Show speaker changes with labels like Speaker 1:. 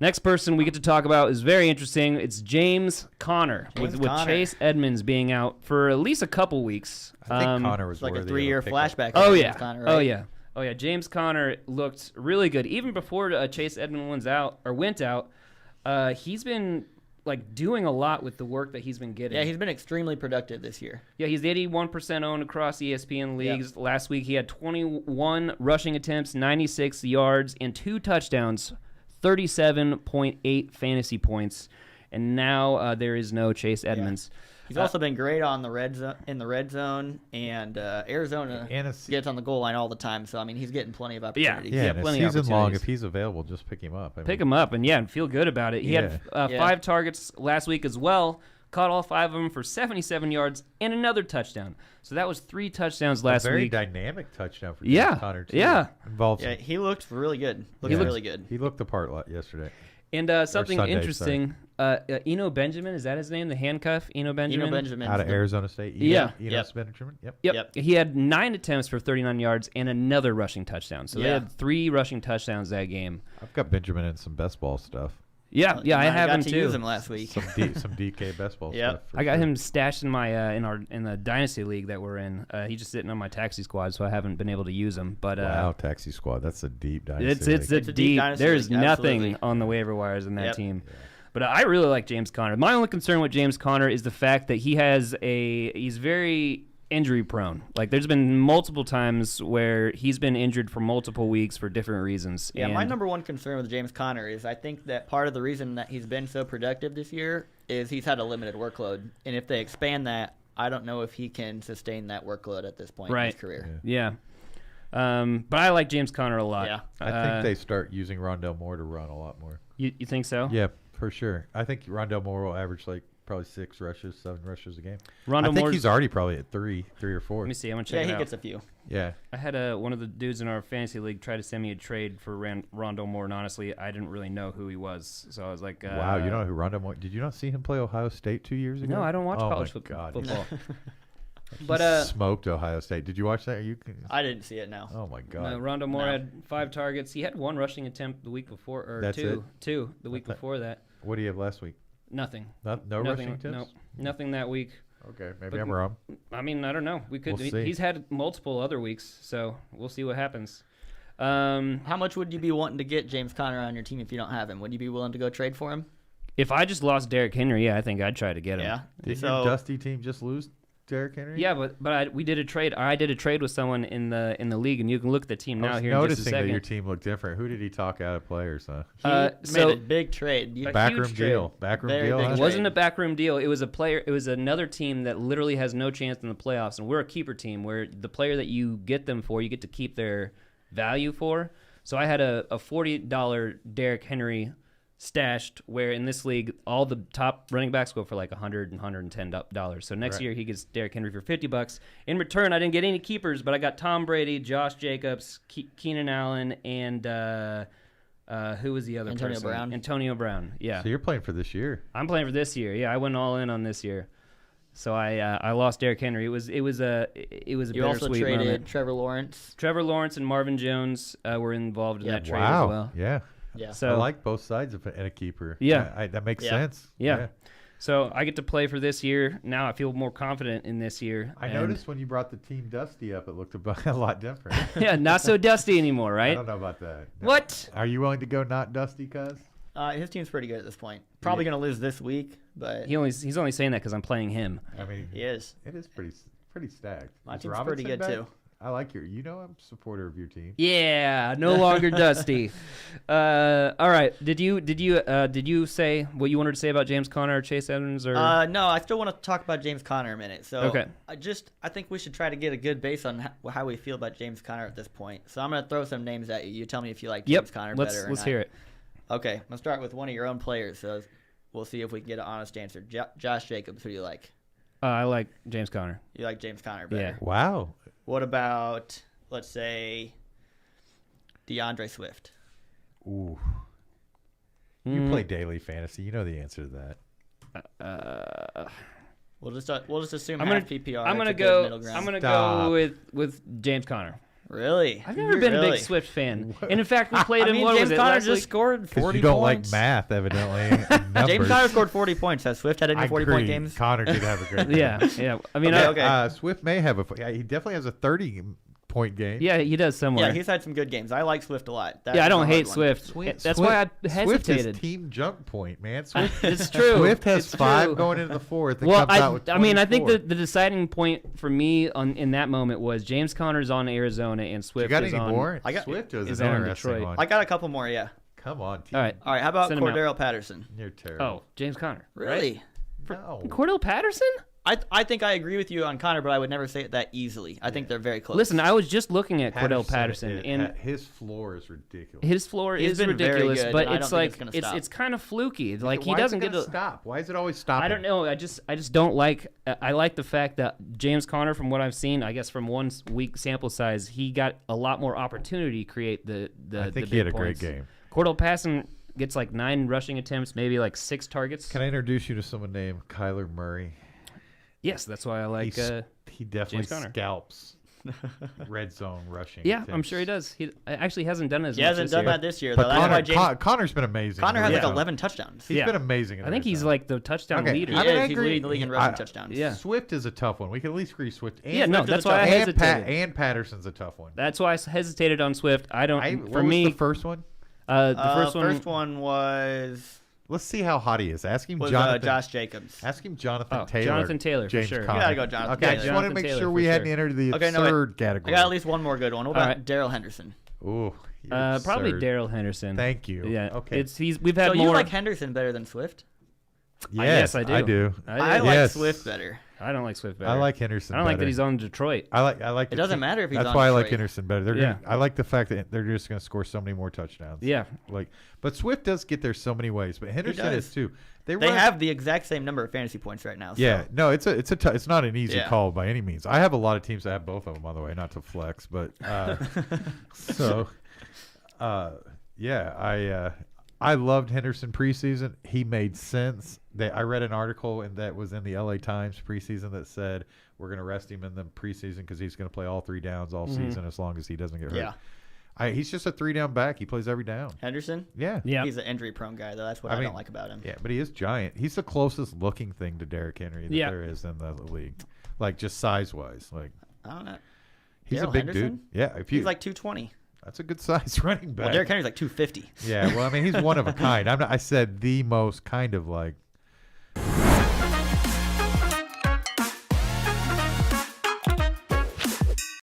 Speaker 1: Next person we get to talk about is very interesting. It's James Conner, with Chase Edmonds being out for at least a couple weeks.
Speaker 2: I think Conner was
Speaker 3: like a
Speaker 2: worthy
Speaker 3: 3-year flashback.
Speaker 1: Oh yeah,
Speaker 3: Conner, right?
Speaker 1: oh yeah. James Conner looked really good even before Chase Edmonds went out. He's been like doing a lot with the work that he's been getting.
Speaker 3: Yeah, he's been extremely productive this year.
Speaker 1: Yeah, he's 81% owned across ESPN leagues. Yep. Last week he had 21 rushing attempts, 96 yards, and 2 touchdowns, 37.8 fantasy points. And now there is no Chase Edmonds.
Speaker 3: Yeah. He's also been great on in the red zone, and Arizona gets on the goal line all the time. So I mean, he's getting plenty of opportunities.
Speaker 2: Yeah,
Speaker 1: plenty
Speaker 2: of season long. If he's available, just pick him up.
Speaker 1: Pick him up, and feel good about it. He had 5 targets last week as well. Caught all 5 of them for 77 yards and another touchdown. So that was 3 touchdowns last week.
Speaker 2: Very dynamic touchdown for James Conner too.
Speaker 1: Yeah,
Speaker 3: he looked really good. Really good.
Speaker 2: He looked the part yesterday.
Speaker 1: And something interesting, Eno Benjamin, is that his name? The handcuff, Eno Benjamin?
Speaker 3: Eno Benjamin.
Speaker 2: Out of Arizona State. Eno Benjamin.
Speaker 1: Yep. He had 9 attempts for 39 yards and another rushing touchdown. So they had 3 rushing touchdowns that game.
Speaker 2: I've got Benjamin in some best ball stuff.
Speaker 1: Yeah, I have him too.
Speaker 3: Use him last week.
Speaker 2: Some DK best ball stuff.
Speaker 1: I got him stashed in my in the dynasty league that we're in. He's just sitting on my taxi squad, so I haven't been able to use him. But
Speaker 2: wow, taxi squad, that's a deep dynasty.
Speaker 1: It's a deep dynasty. There's nothing on the waiver wires in that team. Yeah. But I really like James Conner. My only concern with James Conner is the fact that he's very injury prone. Like there's been multiple times where he's been injured for multiple weeks for different reasons.
Speaker 3: Yeah, my number one concern with James Conner is I think that part of the reason that he's been so productive this year is he's had a limited workload. And if they expand that, I don't know if he can sustain that workload at this point in his career.
Speaker 1: Yeah. But I like James Conner a lot.
Speaker 3: Yeah.
Speaker 2: I think they start using Rondale Moore to run a lot more.
Speaker 1: You think so?
Speaker 2: Yeah, for sure. I think Rondale Moore will average probably 6 rushes, 7 rushes a game.
Speaker 1: I
Speaker 2: think he's already probably at 3 or 4.
Speaker 1: Let me see. I'm gonna check it out.
Speaker 3: Yeah, he gets a few.
Speaker 2: Yeah.
Speaker 1: I had one of the dudes in our fantasy league try to send me a trade for Rondale Moore, and honestly, I didn't really know who he was. So I was like,
Speaker 2: wow, you don't know who Rondale Moore? Did you not see him play Ohio State 2 years ago?
Speaker 1: No, I don't watch college
Speaker 2: football.
Speaker 1: But
Speaker 2: smoked Ohio State. Did you watch that?
Speaker 3: I didn't see it. No.
Speaker 2: Oh my God.
Speaker 1: No, Rondale Moore had 5 targets. He had 1 rushing attempt the week before, or
Speaker 2: That's
Speaker 1: two the week before that.
Speaker 2: What do you have last week?
Speaker 1: Nothing.
Speaker 2: No rushing attempts?
Speaker 1: No, nothing that week.
Speaker 2: Okay, maybe I'm wrong.
Speaker 1: I mean, I don't know.
Speaker 2: We'll see.
Speaker 1: He's had multiple other weeks, so we'll see what happens.
Speaker 3: How much would you be wanting to get James Conner on your team if you don't have him? Would you be willing to go trade for him?
Speaker 1: If I just lost Derrick Henry, I think I'd try to get him.
Speaker 3: Yeah.
Speaker 2: Did your Dusty team just lose Derrick Henry?
Speaker 1: Yeah, but we did a trade. I did a trade with someone in the league, and you can look at the team now here in just a second.
Speaker 2: Noticing that your team looked different. Who did he talk out of players? Huh?
Speaker 3: He made a big trade.
Speaker 2: Backroom deal.
Speaker 1: It wasn't a backroom deal. It was a player. It was another team that literally has no chance in the playoffs, and we're a keeper team where the player that you get them for, you get to keep their value for. So I had a $40 Derrick Henry stashed, where in this league all the top running backs go for like $100 and $110. So next year he gets Derrick Henry for $50. In return, I didn't get any keepers, but I got Tom Brady, Josh Jacobs, Keenan Allen, and who was the other person?
Speaker 3: Brown.
Speaker 1: Antonio Brown. Yeah.
Speaker 2: So you're playing for this year.
Speaker 1: I'm playing for this year. Yeah, I went all in on this year. So I lost Derrick Henry. It was a bittersweet
Speaker 3: You also traded
Speaker 1: moment.
Speaker 3: Trevor Lawrence.
Speaker 1: Trevor Lawrence and Marvin Jones were involved in that trade as well.
Speaker 2: Yeah.
Speaker 3: Yeah.
Speaker 1: So
Speaker 2: I like both sides of it and a keeper.
Speaker 1: Yeah.
Speaker 2: That makes sense.
Speaker 1: Yeah. So I get to play for this year. Now I feel more confident in this year.
Speaker 2: I noticed when you brought the team Dusty up, it looked a lot different.
Speaker 1: Yeah, not so dusty anymore, right?
Speaker 2: I don't know about that. No.
Speaker 1: What?
Speaker 2: Are you willing to go not Dusty, cuz?
Speaker 3: His team's pretty good at this point. Probably going to lose this week, but
Speaker 1: he's only saying that because I'm playing him.
Speaker 2: I mean,
Speaker 3: he is.
Speaker 2: It is pretty stacked.
Speaker 3: My team's pretty good too.
Speaker 2: I like I'm a supporter of your team.
Speaker 1: Yeah, no longer Dusty. All right. Did you say what you wanted to say about James Conner or Chase Edmonds or?
Speaker 3: No, I still want to talk about James Conner a minute. So
Speaker 1: okay.
Speaker 3: I think we should try to get a good base on how we feel about James Conner at this point. So I'm going to throw some names at you. You tell me if you like James Conner better or not.
Speaker 1: Let's hear it.
Speaker 3: Okay, I'm gonna start with one of your own players. So we'll see if we can get an honest answer. Josh Jacobs, who do you like?
Speaker 1: I like James Conner.
Speaker 3: You like James Conner better?
Speaker 1: Yeah.
Speaker 2: Wow.
Speaker 3: What about, let's say, DeAndre Swift?
Speaker 2: Ooh. You play daily fantasy. You know the answer to that.
Speaker 3: We'll just assume half PPR.
Speaker 1: I'm gonna go with James Conner.
Speaker 3: Really?
Speaker 1: I've never been a big Swift fan. And in fact, we played him. What
Speaker 3: James
Speaker 1: was it?
Speaker 3: Conner
Speaker 1: Last
Speaker 3: just
Speaker 1: week?
Speaker 3: scored 40 points.
Speaker 2: You don't like math, evidently. and
Speaker 3: James
Speaker 2: numbers.
Speaker 3: Conner scored 40 points. Has Swift had any 40-point games?
Speaker 2: Connor did have a great game.
Speaker 1: Yeah. I mean,
Speaker 2: Swift may have he definitely has a 30-point game.
Speaker 1: Yeah, he does somewhere.
Speaker 3: Yeah, he's had some good games. I like Swift a lot.
Speaker 1: I don't hate Swift. That's why I hesitated.
Speaker 2: Swift is team junk point, man. Swift,
Speaker 1: it's true.
Speaker 2: Swift has
Speaker 1: it's
Speaker 2: 5
Speaker 1: true.
Speaker 2: going into the 4th.
Speaker 1: Well,
Speaker 2: comes out with 24.
Speaker 1: I mean, I think the deciding point for me in that moment was James Conner's on Arizona and Swift
Speaker 2: you got
Speaker 1: is
Speaker 2: any
Speaker 1: on.
Speaker 2: more? Swift was
Speaker 1: on
Speaker 2: an interesting
Speaker 1: Detroit.
Speaker 2: one.
Speaker 3: I got a couple more, yeah.
Speaker 2: Come on, team.
Speaker 1: All right.
Speaker 3: All right, how about
Speaker 1: Send him out.
Speaker 3: Cordarelle Patterson?
Speaker 2: You're terrible.
Speaker 1: Oh, James Conner.
Speaker 3: Really?
Speaker 2: No.
Speaker 1: Cordell Patterson?
Speaker 3: I think I agree with you on Connor, but I would never say it that easily. I think they're very close.
Speaker 1: Listen, I was just looking at Cordell Patterson, and
Speaker 2: his floor is ridiculous.
Speaker 1: his floor
Speaker 3: He's
Speaker 1: is
Speaker 3: been very
Speaker 1: ridiculous,
Speaker 3: good,
Speaker 1: but
Speaker 3: and I
Speaker 1: it's
Speaker 3: don't think
Speaker 1: like
Speaker 3: it's gonna stop.
Speaker 1: it's kind of fluky. Like he
Speaker 2: Why
Speaker 1: doesn't
Speaker 2: is it
Speaker 1: get
Speaker 2: gonna
Speaker 1: to
Speaker 2: stop. Why is it always stopping?
Speaker 1: I don't know. I just don't like. I like the fact that James Conner, from what I've seen, I guess from 1 week sample size, he got a lot more opportunity to create the.
Speaker 2: I think
Speaker 1: the
Speaker 2: he had
Speaker 1: big
Speaker 2: a great
Speaker 1: points.
Speaker 2: game.
Speaker 1: Cordell Patterson gets like 9 rushing attempts, maybe like 6 targets.
Speaker 2: Can I introduce you to someone named Kyler Murray?
Speaker 1: Yes, that's why I like.
Speaker 2: He definitely
Speaker 1: James Conner.
Speaker 2: scalps red zone rushing.
Speaker 1: Yeah,
Speaker 2: attempts.
Speaker 1: I'm sure he does. He actually hasn't done as
Speaker 3: He
Speaker 1: much
Speaker 3: hasn't
Speaker 1: this
Speaker 3: done
Speaker 1: year.
Speaker 3: that this year, though.
Speaker 2: But
Speaker 3: That's why
Speaker 2: Connor's been amazing.
Speaker 3: Connor has
Speaker 2: in the
Speaker 3: like
Speaker 2: red zone.
Speaker 3: 11 touchdowns.
Speaker 2: He's been amazing. In
Speaker 1: I think
Speaker 2: the red
Speaker 1: he's
Speaker 2: zone.
Speaker 1: like the touchdown
Speaker 2: Okay,
Speaker 1: leader.
Speaker 3: He
Speaker 2: I mean, I
Speaker 3: is. He's
Speaker 2: agree.
Speaker 3: leading the league in rushing touchdowns.
Speaker 1: Yeah.
Speaker 2: Swift is a tough one. We can at least agree Swift. And
Speaker 1: Yeah, no,
Speaker 3: Swift is
Speaker 1: that's
Speaker 3: a
Speaker 1: why I
Speaker 3: tough-
Speaker 1: hesitated.
Speaker 2: and Patterson's a tough one.
Speaker 1: That's why I hesitated on Swift. I don't.
Speaker 2: What
Speaker 1: for
Speaker 2: was
Speaker 1: me,
Speaker 2: the first one?
Speaker 1: the
Speaker 3: First one was
Speaker 2: Let's see how hot he is. Ask him Jonathan.
Speaker 3: Josh Jacobs.
Speaker 2: Ask him Jonathan
Speaker 1: Oh,
Speaker 2: Taylor.
Speaker 1: Jonathan Taylor, for
Speaker 2: James
Speaker 1: sure.
Speaker 2: Conner.
Speaker 3: You gotta go Jonathan
Speaker 2: Okay, I
Speaker 3: Taylor.
Speaker 2: just wanted to make
Speaker 1: Jonathan
Speaker 2: sure
Speaker 1: Taylor,
Speaker 2: we
Speaker 1: for
Speaker 2: hadn't
Speaker 1: sure.
Speaker 2: entered the
Speaker 3: Okay, no, wait.
Speaker 2: absurd
Speaker 3: I
Speaker 2: category.
Speaker 3: got at least one more good one. What about
Speaker 1: right.
Speaker 3: Darrell Henderson?
Speaker 2: Ooh,
Speaker 1: probably
Speaker 2: absurd.
Speaker 1: Darrell Henderson.
Speaker 2: Thank you.
Speaker 1: Yeah.
Speaker 2: Okay.
Speaker 1: We've had
Speaker 3: So
Speaker 1: more.
Speaker 3: you like Henderson better than Swift?
Speaker 2: Yes,
Speaker 1: I do.
Speaker 2: I do.
Speaker 3: I
Speaker 1: do.
Speaker 3: like
Speaker 2: Yes.
Speaker 3: Swift better.
Speaker 1: I don't like Swift better.
Speaker 2: I like Henderson.
Speaker 1: I don't like
Speaker 2: better.
Speaker 1: that he's on Detroit.
Speaker 2: I like.
Speaker 3: It doesn't matter if he's
Speaker 2: That's
Speaker 3: on
Speaker 2: why I like
Speaker 3: Detroit.
Speaker 2: Henderson better. They're
Speaker 1: Yeah.
Speaker 2: I like the fact that they're just going to score so many more touchdowns.
Speaker 1: Yeah.
Speaker 2: But Swift does get there so many ways. But Henderson
Speaker 3: does.
Speaker 2: is too.
Speaker 3: They
Speaker 2: run-
Speaker 3: have the exact same number of fantasy points right now. So.
Speaker 2: Yeah, no, it's not an easy
Speaker 3: Yeah.
Speaker 2: call by any means. I have a lot of teams that have both of them, by the way, not to flex, but I loved Henderson preseason. He made sense. I read an article that was in the LA Times preseason that said we're going to rest him in the preseason because he's going to play all 3 downs all season as long as he doesn't get hurt.
Speaker 3: Yeah.
Speaker 2: He's just a 3-down back. He plays every down.
Speaker 3: Henderson?
Speaker 2: Yeah.
Speaker 1: Yeah.
Speaker 3: He's an injury-prone guy, though. That's what I
Speaker 2: mean,
Speaker 3: don't like about him.
Speaker 2: Yeah, but he is giant. He's the closest looking thing to Derrick Henry that there is in the league, like just size wise. Like
Speaker 3: I don't know.
Speaker 2: he's
Speaker 3: Darrell
Speaker 2: a big
Speaker 3: Henderson?
Speaker 2: dude. Yeah,
Speaker 3: He's like 220.
Speaker 2: that's a good size running back.
Speaker 3: Well, Derrick Henry's like 250.
Speaker 2: Yeah, well, I mean, he's one of a kind. I said the most kind of like